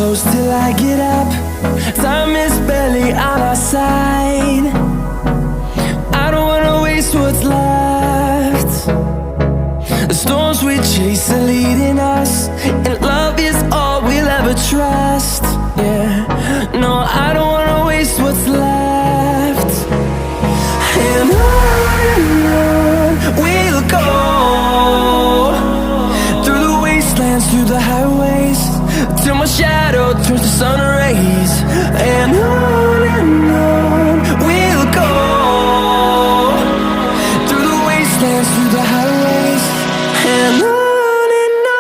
close till I get up. Time is barely on our side. I don't wanna waste what's left. The storms we chase are leading us, and love is all we'll ever trust. Yeah, no, I don't wanna waste what's left. And on we'll go, through the wastelands, through the highways, till my shadow turns to sun rays. And on we'll go, through the wastelands, through the highways, and on we'll go.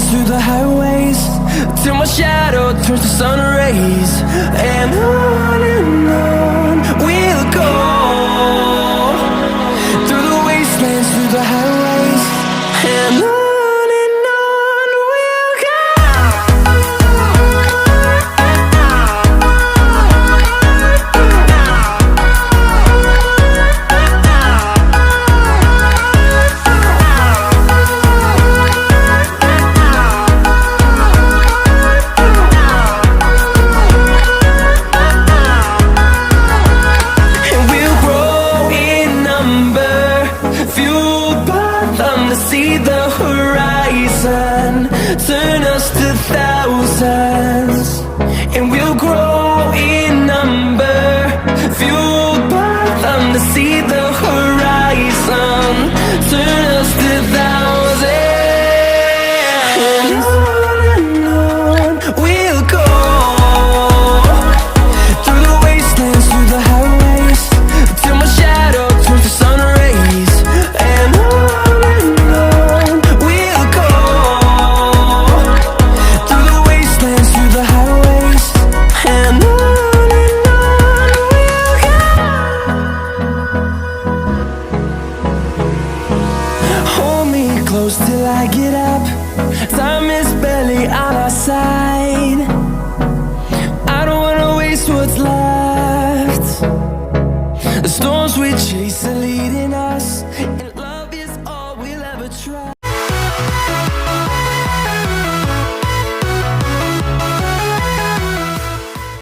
Through the highways, till my shadow turns to sun rays. And on we'll go, through the wastelands, through the highways, and on we'll go. See the horizon, turn us to thousands, and we'll grow in number, fueled by them to see the horizon, turn us to thousands. And on we'll go, through the wastelands, through the highways, till my shadow turns to sun rays. And close till I get up. Time is barely on our side. I don't wanna waste what's left. The storms we chase are leading us.